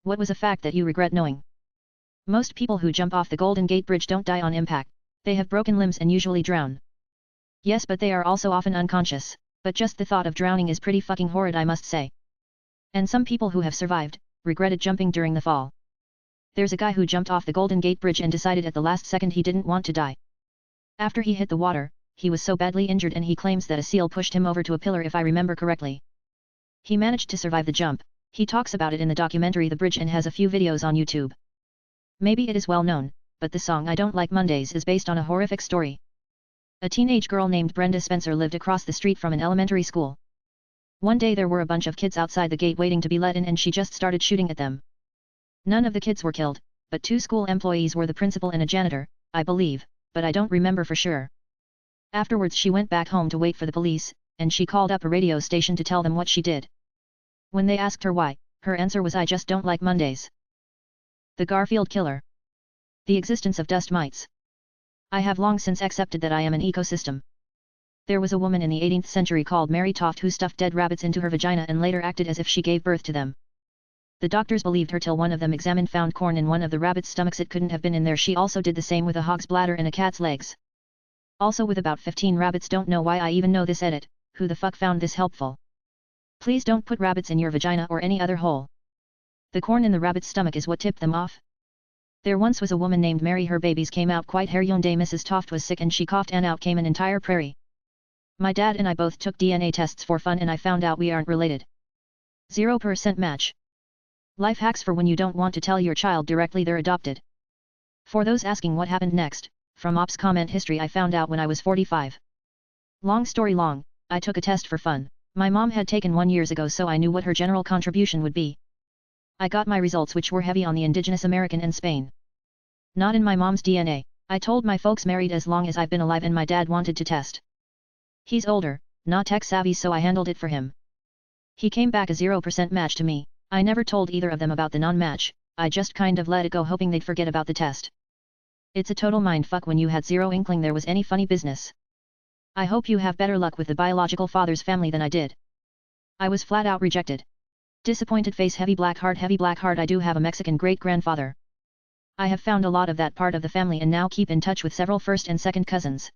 What was a fact that you regret knowing? Most people who jump off the Golden Gate Bridge don't die on impact, they have broken limbs and usually drown. Yes, but they are also often unconscious, but just the thought of drowning is pretty fucking horrid, I must say. And some people who have survived, regretted jumping during the fall. There's a guy who jumped off the Golden Gate Bridge and decided at the last second he didn't want to die. After he hit the water, he was so badly injured and he claims that a seal pushed him over to a pillar if I remember correctly. He managed to survive the jump. He talks about it in the documentary The Bridge and has a few videos on YouTube. Maybe it is well known, but the song I Don't Like Mondays is based on a horrific story. A teenage girl named Brenda Spencer lived across the street from an elementary school. One day there were a bunch of kids outside the gate waiting to be let in and she just started shooting at them. None of the kids were killed, but 2 school employees were the principal and a janitor, I believe, but I don't remember for sure. Afterwards she went back home to wait for the police, and she called up a radio station to tell them what she did. When they asked her why, her answer was I just don't like Mondays. The Garfield Killer. The existence of dust mites. I have long since accepted that I am an ecosystem. There was a woman in the 18th century called Mary Toft who stuffed dead rabbits into her vagina and later acted as if she gave birth to them. The doctors believed her till one of them examined found corn in one of the rabbits' stomachs. It couldn't have been in there. She also did the same with a hog's bladder and a cat's legs. Also with about 15 rabbits. Don't know why I even know this. Edit, who the fuck found this helpful? Please don't put rabbits in your vagina or any other hole. The corn in the rabbit's stomach is what tipped them off. There once was a woman named Mary. Her babies came out quite hairy. One day Mrs. Toft was sick and she coughed and out came an entire prairie. My dad and I both took DNA tests for fun and I found out we aren't related. 0% match. Life hacks for when you don't want to tell your child directly they're adopted. For those asking what happened next, from Ops comment history I found out when I was 45. Long story long, I took a test for fun. My mom had taken one years ago so I knew what her general contribution would be. I got my results which were heavy on the indigenous American and Spain. Not in my mom's DNA. I told my folks married as long as I've been alive and my dad wanted to test. He's older, not tech savvy so I handled it for him. He came back a 0% match to me. I never told either of them about the non-match, I just kind of let it go hoping they'd forget about the test. It's a total mindfuck when you had zero inkling there was any funny business. I hope you have better luck with the biological father's family than I did. I was flat out rejected. Disappointed face. Heavy black heart. I do have a Mexican great-grandfather. I have found a lot of that part of the family and now keep in touch with several first and second cousins.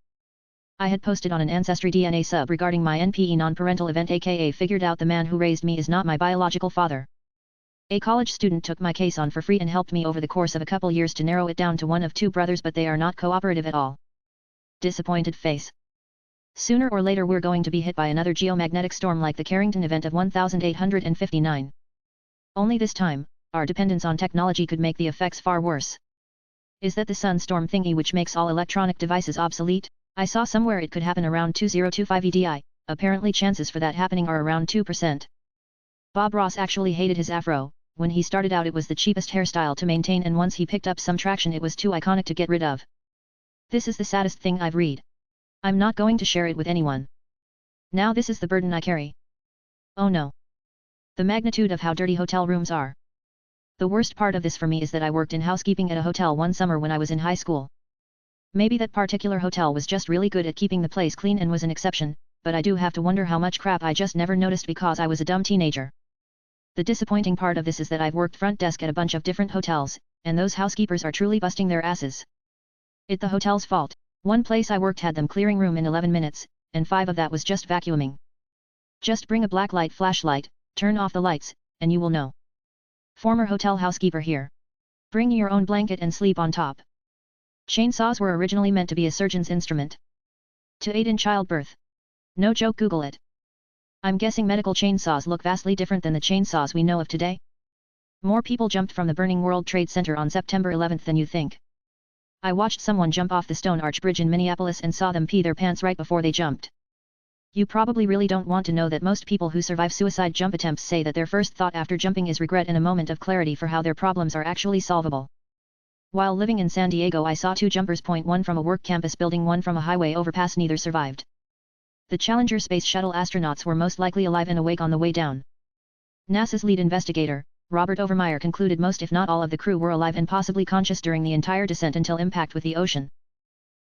I had posted on an Ancestry DNA sub regarding my NPE non-parental event aka figured out the man who raised me is not my biological father. A college student took my case on for free and helped me over the course of a couple years to narrow it down to one of 2 brothers but they are not cooperative at all. Disappointed face. Sooner or later we're going to be hit by another geomagnetic storm like the Carrington event of 1859. Only this time, our dependence on technology could make the effects far worse. Is that the sunstorm thingy which makes all electronic devices obsolete? I saw somewhere it could happen around 2025 EDI, apparently chances for that happening are around 2%. Bob Ross actually hated his afro. When he started out it was the cheapest hairstyle to maintain and once he picked up some traction it was too iconic to get rid of. This is the saddest thing I've read. I'm not going to share it with anyone. Now this is the burden I carry. Oh no. The magnitude of how dirty hotel rooms are. The worst part of this for me is that I worked in housekeeping at a hotel one summer when I was in high school. Maybe that particular hotel was just really good at keeping the place clean and was an exception, but I do have to wonder how much crap I just never noticed because I was a dumb teenager. The disappointing part of this is that I've worked front desk at a bunch of different hotels, and those housekeepers are truly busting their asses. It's the hotel's fault. One place I worked had them clearing room in 11 minutes, and 5 of that was just vacuuming. Just bring a blacklight flashlight, turn off the lights, and you will know. Former hotel housekeeper here. Bring your own blanket and sleep on top. Chainsaws were originally meant to be a surgeon's instrument. To aid in childbirth. No joke, Google it. I'm guessing medical chainsaws look vastly different than the chainsaws we know of today. More people jumped from the burning World Trade Center on September 11 than you think. I watched someone jump off the Stone Arch Bridge in Minneapolis and saw them pee their pants right before they jumped. You probably really don't want to know that most people who survive suicide jump attempts say that their first thought after jumping is regret and a moment of clarity for how their problems are actually solvable. While living in San Diego I saw 2 jumpers, one from a work campus building, one from a highway overpass. Neither survived. The Challenger space shuttle astronauts were most likely alive and awake on the way down. NASA's lead investigator, Robert Overmyer, concluded most if not all of the crew were alive and possibly conscious during the entire descent until impact with the ocean.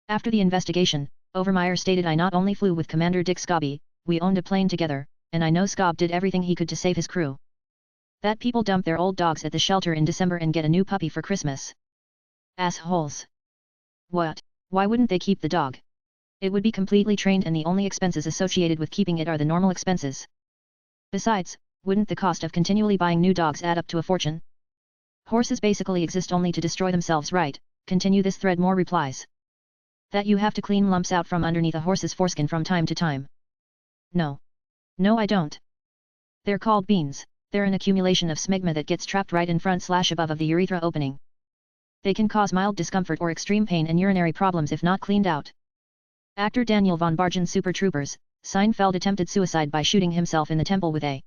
After the investigation, Overmyer stated, I not only flew with Commander Dick Scobie, we owned a plane together, and I know Scob did everything he could to save his crew. That people dump their old dogs at the shelter in December and get a new puppy for Christmas. Assholes. What? Why wouldn't they keep the dog? It would be completely trained and the only expenses associated with keeping it are the normal expenses. Besides, wouldn't the cost of continually buying new dogs add up to a fortune? Horses basically exist only to destroy themselves, right? Continue this thread. More replies. That you have to clean lumps out from underneath a horse's foreskin from time to time. No. No, I don't. They're called beans. They're an accumulation of smegma that gets trapped right in front/above of the urethra opening. They can cause mild discomfort or extreme pain and urinary problems if not cleaned out. Actor Daniel von Bargen. Super Troopers. Seinfeld attempted suicide by shooting himself in the temple with a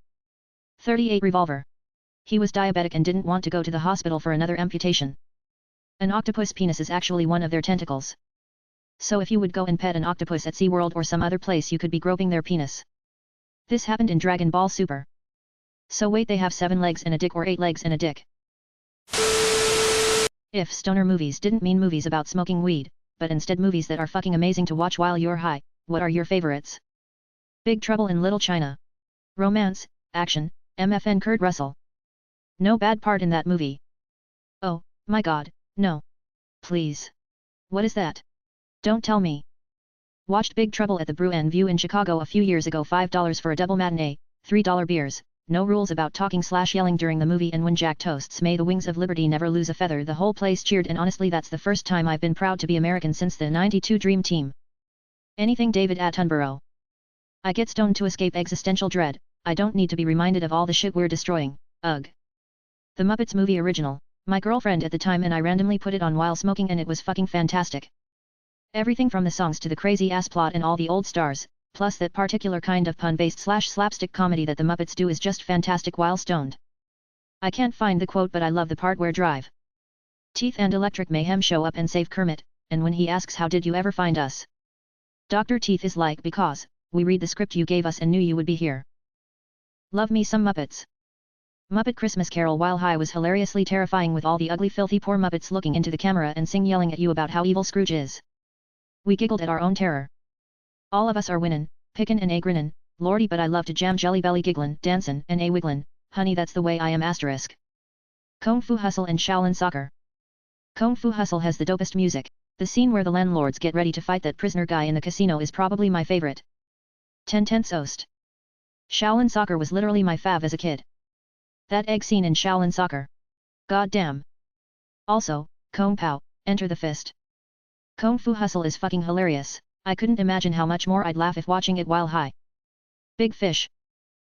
.38 revolver. He was diabetic and didn't want to go to the hospital for another amputation. An octopus penis is actually one of their tentacles. So if you would go and pet an octopus at SeaWorld or some other place, you could be groping their penis. This happened in Dragon Ball Super. So wait, they have 7 legs and a dick or 8 legs and a dick? If stoner movies didn't mean movies about smoking weed, but instead movies that are fucking amazing to watch while you're high, what are your favorites? Big Trouble in Little China. Romance, action, MFN Kurt Russell. No bad part in that movie. Oh, my god, no. Please. What is that? Don't tell me. Watched Big Trouble at the Brew and View in Chicago a few years ago. $5 for a double matinee, $3 beers, no rules about talking/yelling during the movie, and when Jack toasts "May the wings of liberty never lose a feather," the whole place cheered, and honestly that's the first time I've been proud to be American since the '92 Dream Team. Anything David Attenborough. I get stoned to escape existential dread. I don't need to be reminded of all the shit we're destroying. Ugh. The Muppets movie original. My girlfriend at the time and I randomly put it on while smoking and it was fucking fantastic. Everything from the songs to the crazy ass plot and all the old stars, plus that particular kind of pun-based/slapstick comedy that the Muppets do is just fantastic while stoned. I can't find the quote, but I love the part where Drive, Teeth and Electric Mayhem show up and save Kermit, and when he asks how did you ever find us? Dr. Teeth is like, because we read the script you gave us and knew you would be here. Love me some Muppets. Muppet Christmas Carol while high was hilariously terrifying with all the ugly filthy poor Muppets looking into the camera and yelling at you about how evil Scrooge is. We giggled at our own terror. All of us are winnin', pickin' and a grinnin', lordy but I love to jam jelly belly gigglin', dancin' and a wigglin', honey that's the way I am asterisk. Kung Fu Hustle and Shaolin Soccer. Kung Fu Hustle has the dopest music. The scene where the landlords get ready to fight that prisoner guy in the casino is probably my favorite. 10/10 Ost. Shaolin Soccer was literally my fav as a kid. That egg scene in Shaolin Soccer. God damn. Also, Kung Pao, Enter the Fist. Kung Fu Hustle is fucking hilarious. I couldn't imagine how much more I'd laugh if watching it while high. Big Fish.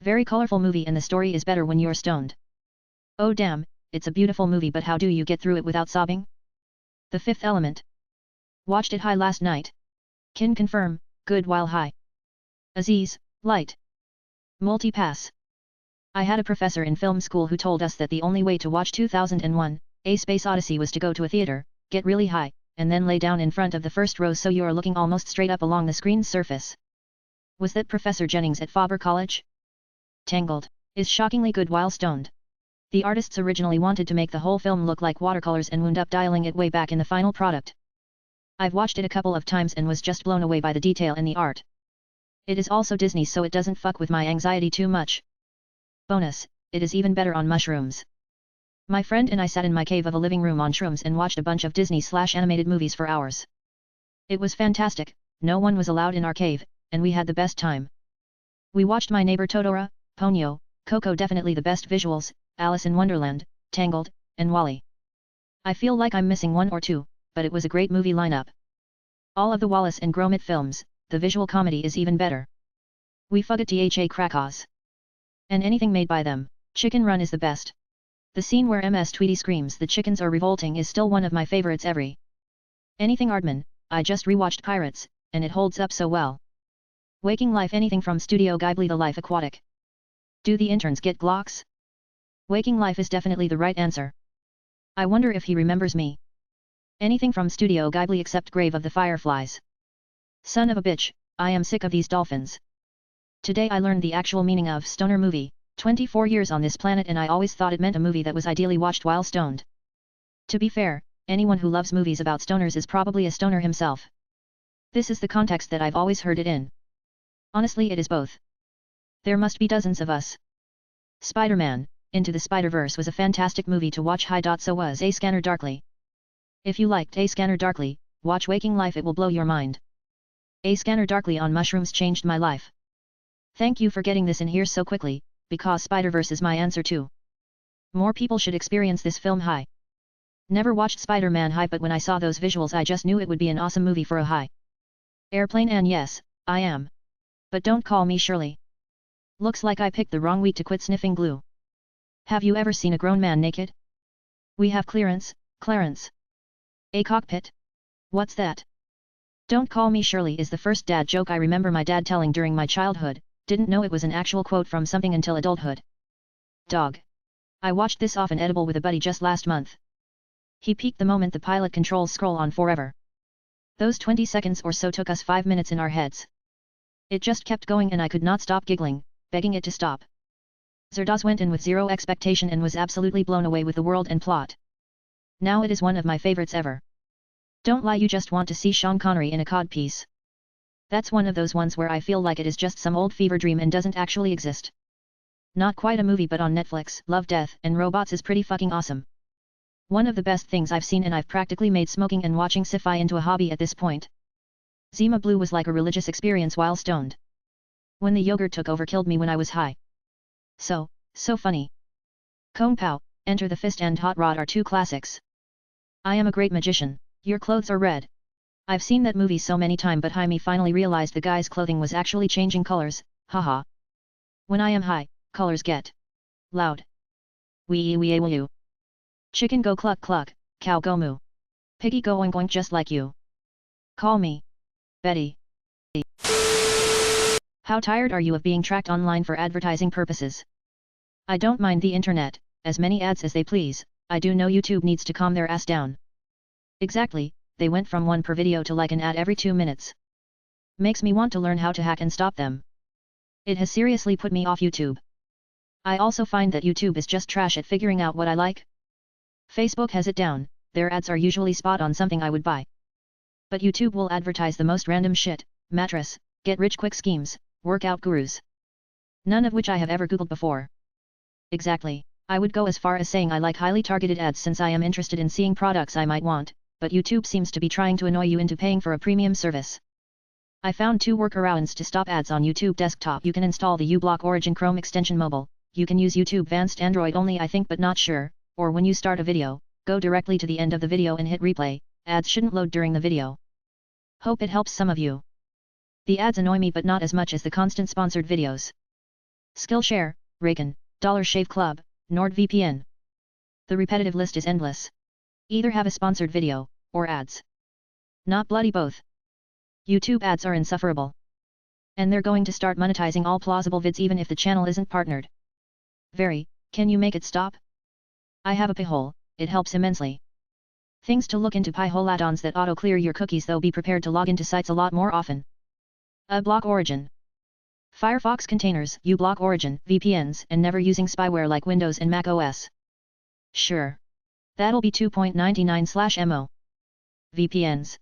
Very colorful movie and the story is better when you're stoned. Oh damn, it's a beautiful movie, but how do you get through it without sobbing? The Fifth Element. Watched it high last night. Can confirm, good while high. Aziz, light. Multi-pass. I had a professor in film school who told us that the only way to watch 2001, A Space Odyssey was to go to a theater, get really high, and then lay down in front of the first row so you're looking almost straight up along the screen's surface. Was that Professor Jennings at Faber College? Tangled is shockingly good while stoned. The artists originally wanted to make the whole film look like watercolors and wound up dialing it way back in the final product. I've watched it a couple of times and was just blown away by the detail and the art. It is also Disney, so it doesn't fuck with my anxiety too much. Bonus, it is even better on mushrooms. My friend and I sat in my cave of a living room on shrooms and watched a bunch of Disney/animated movies for hours. It was fantastic, no one was allowed in our cave, and we had the best time. We watched My Neighbor Totoro, Ponyo, Coco, definitely the best visuals, Alice in Wonderland, Tangled, and WALL-E. I feel like I'm missing one or two, but it was a great movie lineup. All of the Wallace and Gromit films, the visual comedy is even better. We fugga dha Krakos. And anything made by them. Chicken Run is the best. The scene where Ms. Tweety screams the chickens are revolting is still one of my favorites every. Anything Aardman. I just rewatched Pirates, and it holds up so well. Waking Life, anything from Studio Ghibli. The Life Aquatic. Do the interns get Glocks? Waking Life is definitely the right answer. I wonder if he remembers me. Anything from Studio Ghibli except Grave of the Fireflies. Son of a bitch, I am sick of these dolphins. Today I learned the actual meaning of stoner movie. 24 years on this planet and I always thought it meant a movie that was ideally watched while stoned. To be fair, anyone who loves movies about stoners is probably a stoner himself. This is the context that I've always heard it in. Honestly, it is both. There must be dozens of us. Spider-Man, Into the Spider-Verse was a fantastic movie to watch. So was A Scanner Darkly. If you liked A Scanner Darkly, watch Waking Life, it will blow your mind. A Scanner Darkly on mushrooms changed my life. Thank you for getting this in here so quickly, because Spider-Verse is my answer too. More people should experience this film. Hi. Never watched Spider-Man Hi, but when I saw those visuals I just knew it would be an awesome movie for a high airplane, and yes, I am. But don't call me Shirley. Looks like I picked the wrong week to quit sniffing glue. Have you ever seen a grown man naked? We have clearance, Clarence. A cockpit? What's that? Don't call me Shirley is the first dad joke I remember my dad telling during my childhood, didn't know it was an actual quote from something until adulthood. Dog. I watched this off an edible with a buddy just last month. He peaked the moment the pilot controls scroll on forever. Those 20 seconds or so took us 5 minutes in our heads. It just kept going and I could not stop giggling, begging it to stop. Zerdaz went in with zero expectation and was absolutely blown away with the world and plot. Now it is one of my favorites ever. Don't lie, you just want to see Sean Connery in a cod piece. That's one of those ones where I feel like it is just some old fever dream and doesn't actually exist. Not quite a movie, but on Netflix, Love, Death, and Robots is pretty fucking awesome. One of the best things I've seen, and I've practically made smoking and watching sci-fi into a hobby at this point. Zima Blue was like a religious experience while stoned. When the yogurt took over killed me when I was high. So funny. Kung Pao, Enter the Fist and Hot Rod are two classics. I Am a Great Magician, Your Clothes Are Red. I've seen that movie so many times, but me finally realized the guy's clothing was actually changing colors, haha. When I am high, colors get loud. Wee wee wee. Chicken go cluck cluck, cow go moo. Piggy go oink oink just like you. Call me Betty. How tired are you of being tracked online for advertising purposes? I don't mind the internet, as many ads as they please, I do know YouTube needs to calm their ass down. Exactly, they went from one per video to like an ad every 2 minutes. Makes me want to learn how to hack and stop them. It has seriously put me off YouTube. I also find that YouTube is just trash at figuring out what I like. Facebook has it down, their ads are usually spot on something I would buy. But YouTube will advertise the most random shit, mattress, get rich quick schemes, workout gurus. None of which I have ever googled before. Exactly, I would go as far as saying I like highly targeted ads since I am interested in seeing products I might want, but YouTube seems to be trying to annoy you into paying for a premium service. I found 2 workarounds to stop ads on YouTube desktop. You can install the uBlock Origin Chrome extension mobile, you can use YouTube Advanced Android only I think but not sure, or when you start a video, go directly to the end of the video and hit replay, ads shouldn't load during the video. Hope it helps some of you. The ads annoy me but not as much as the constant sponsored videos. Skillshare, Raycon, Dollar Shave Club, NordVPN. The repetitive list is endless. Either have a sponsored video, or ads. Not bloody both. YouTube ads are insufferable. And they're going to start monetizing all plausible vids even if the channel isn't partnered. Can you make it stop? I have a Pi-hole, it helps immensely. Things to look into: Pi-hole add-ons that auto-clear your cookies, though be prepared to log into sites a lot more often. uBlock Origin. Firefox containers, uBlock Origin, VPNs, and never using spyware like Windows and Mac OS. Sure. That'll be $2.99/mo. VPNs.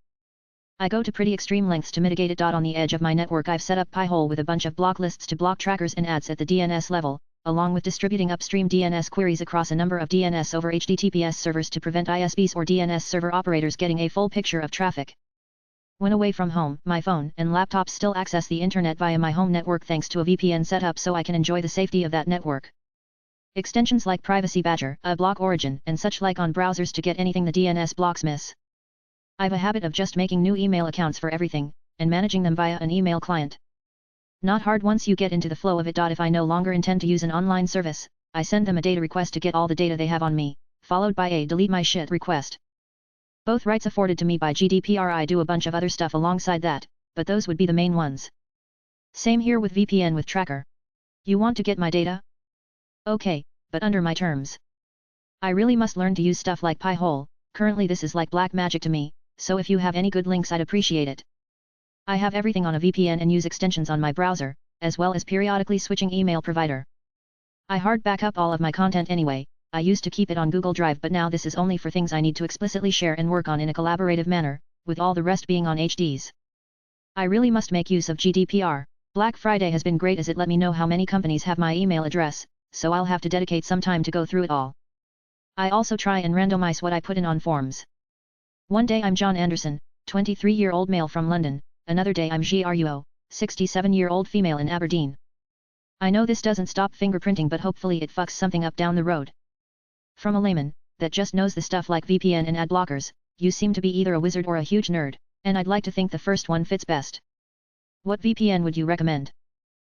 I go to pretty extreme lengths to mitigate it. On the edge of my network I've set up Pi-hole with a bunch of block lists to block trackers and ads at the DNS level, along with distributing upstream DNS queries across a number of DNS over HTTPS servers to prevent ISPs or DNS server operators getting a full picture of traffic. When away from home, my phone and laptop still access the internet via my home network thanks to a VPN setup, so I can enjoy the safety of that network. Extensions like Privacy Badger, uBlock Origin, and such like on browsers to get anything the DNS blocks miss. I've a habit of just making new email accounts for everything, and managing them via an email client. Not hard once you get into the flow of it. If I no longer intend to use an online service, I send them a data request to get all the data they have on me, followed by a delete my shit request. Both rights afforded to me by GDPR. I do a bunch of other stuff alongside that, but those would be the main ones. Same here with VPN with Tracker. You want to get my data? Okay, but under my terms. I really must learn to use stuff like Pi-hole. Currently this is like black magic to me, so if you have any good links I'd appreciate it. I have everything on a VPN and use extensions on my browser, as well as periodically switching email provider. I hard back up all of my content anyway. I used to keep it on Google Drive, but now this is only for things I need to explicitly share and work on in a collaborative manner, with all the rest being on HDs. I really must make use of GDPR. Black Friday has been great as it let me know how many companies have my email address, so I'll have to dedicate some time to go through it all. I also try and randomize what I put in on forms. One day I'm John Anderson, 23-year-old male from London, another day I'm GRUO, 67-year-old female in Aberdeen. I know this doesn't stop fingerprinting, but hopefully it fucks something up down the road. From a layman, that just knows the stuff like VPN and ad blockers, you seem to be either a wizard or a huge nerd, and I'd like to think the first one fits best. What VPN would you recommend?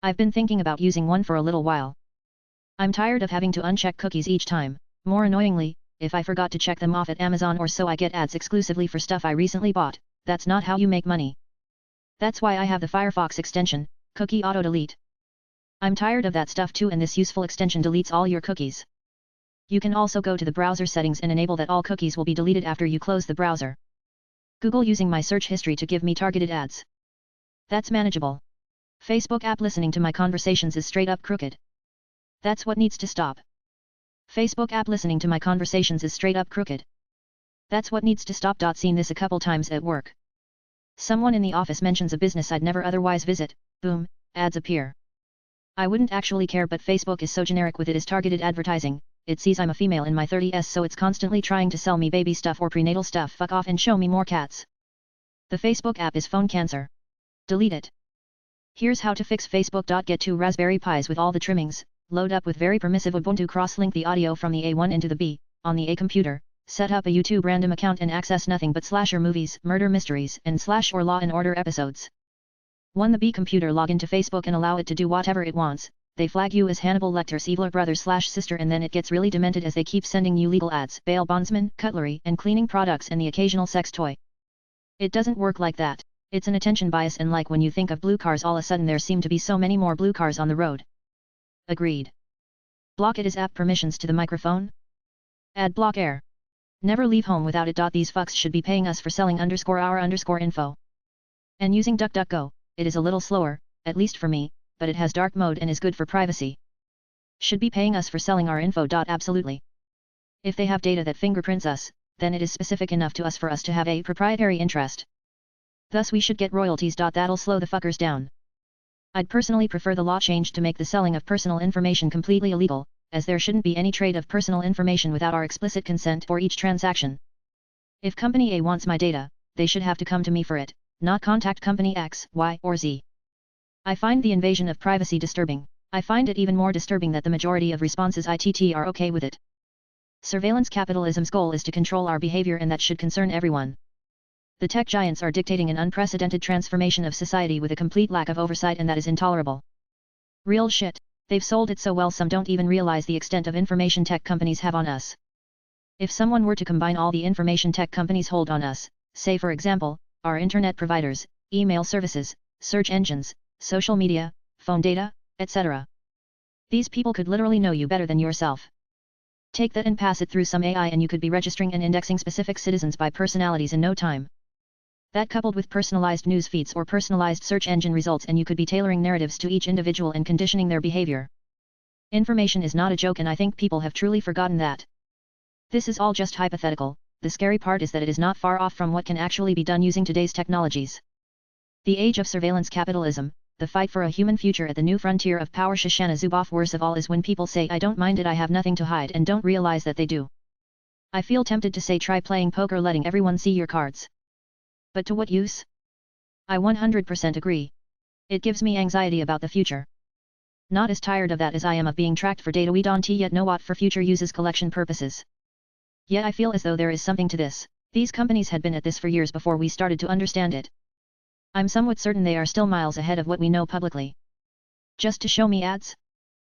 I've been thinking about using one for a little while. I'm tired of having to uncheck cookies each time. More annoyingly, if I forgot to check them off at Amazon or so, I get ads exclusively for stuff I recently bought. That's not how you make money. That's why I have the Firefox extension, Cookie Auto Delete. I'm tired of that stuff too, and this useful extension deletes all your cookies. You can also go to the browser settings and enable that all cookies will be deleted after you close the browser. Google using my search history to give me targeted ads. That's manageable. Facebook app listening to my conversations is straight up crooked. That's what needs to stop. Facebook app listening to my conversations is straight up crooked. That's what needs to stop. Seen this a couple times at work. Someone in the office mentions a business I'd never otherwise visit, boom, ads appear. I wouldn't actually care, but Facebook is so generic with it as targeted advertising. It sees I'm a female in my 30s, so it's constantly trying to sell me baby stuff or prenatal stuff. Fuck off and show me more cats. The Facebook app is phone cancer. Delete it. Here's how to fix Facebook. Get 2 Raspberry Pis with all the trimmings, load up with very permissive Ubuntu, cross-link the audio from the A1 into the B, on the A computer, set up a YouTube random account and access nothing but slasher movies, murder mysteries, and slash or Law and Order episodes. 1. The B computer, log into Facebook and allow it to do whatever it wants. They flag you as Hannibal Lecter's evil brother/sister, and then it gets really demented as they keep sending you legal ads, bail bondsmen, cutlery and cleaning products, and the occasional sex toy. It doesn't work like that. It's an attention bias, and like when you think of blue cars, all of a sudden there seem to be so many more blue cars on the road. Agreed. Block it as app permissions to the microphone. Ad block air. Never leave home without it. These fucks should be paying us for selling _our _info. And using DuckDuckGo, it is a little slower, at least for me, but it has dark mode and is good for privacy. Should be paying us for selling our info. Absolutely. If they have data that fingerprints us, then it is specific enough to us for us to have a proprietary interest. Thus we should get royalties. That'll slow the fuckers down. I'd personally prefer the law changed to make the selling of personal information completely illegal, as there shouldn't be any trade of personal information without our explicit consent for each transaction. If Company A wants my data, they should have to come to me for it, not contact Company X, Y, or Z. I find the invasion of privacy disturbing. I find it even more disturbing that the majority of responses ITT are okay with it. Surveillance capitalism's goal is to control our behavior, and that should concern everyone. The tech giants are dictating an unprecedented transformation of society with a complete lack of oversight, and that is intolerable. Real shit. They've sold it so well some don't even realize the extent of information tech companies have on us. If someone were to combine all the information tech companies hold on us, say for example, our internet providers, email services, search engines, social media, phone data, etc. These people could literally know you better than yourself. Take that and pass it through some AI and you could be registering and indexing specific citizens by personalities in no time. That coupled with personalized news feeds or personalized search engine results, and you could be tailoring narratives to each individual and conditioning their behavior. Information is not a joke, and I think people have truly forgotten that. This is all just hypothetical. The scary part is that it is not far off from what can actually be done using today's technologies. The age of surveillance capitalism, the fight for a human future at the new frontier of power. Shoshana Zuboff. Worst of all is when people say I don't mind it, I have nothing to hide, and don't realize that they do. I feel tempted to say try playing poker, letting everyone see your cards. But to what use? I 100% agree. It gives me anxiety about the future. Not as tired of that as I am of being tracked for data we don't yet know what for future uses collection purposes. Yet I feel as though there is something to this. These companies had been at this for years before we started to understand it. I'm somewhat certain they are still miles ahead of what we know publicly. Just to show me ads?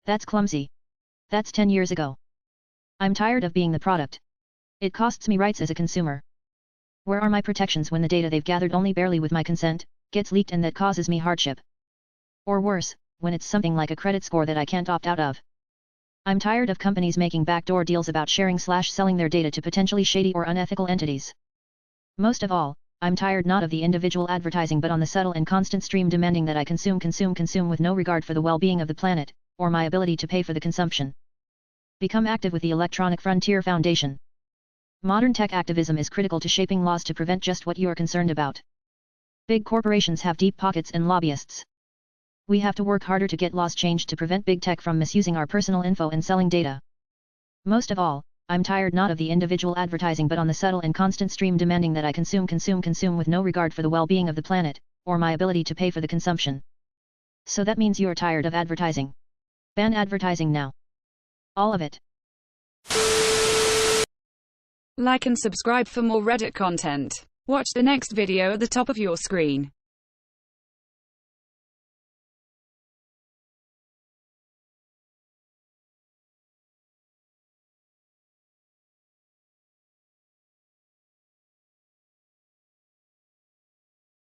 That's clumsy. That's 10 years ago. I'm tired of being the product. It costs me rights as a consumer. Where are my protections when the data they've gathered only barely with my consent, gets leaked and that causes me hardship? Or worse, when it's something like a credit score that I can't opt out of. I'm tired of companies making backdoor deals about sharing/selling their data to potentially shady or unethical entities. Most of all, I'm tired not of the individual advertising but on the subtle and constant stream demanding that I consume with no regard for the well-being of the planet, or my ability to pay for the consumption. Become active with the Electronic Frontier Foundation. Modern tech activism is critical to shaping laws to prevent just what you are concerned about. Big corporations have deep pockets and lobbyists. We have to work harder to get laws changed to prevent big tech from misusing our personal info and selling data. Most of all, I'm tired not of the individual advertising but on the subtle and constant stream demanding that I consume with no regard for the well-being of the planet, or my ability to pay for the consumption. So that means you're tired of advertising. Ban advertising now. All of it. Like and subscribe for more Reddit content. Watch the next video at the top of your screen.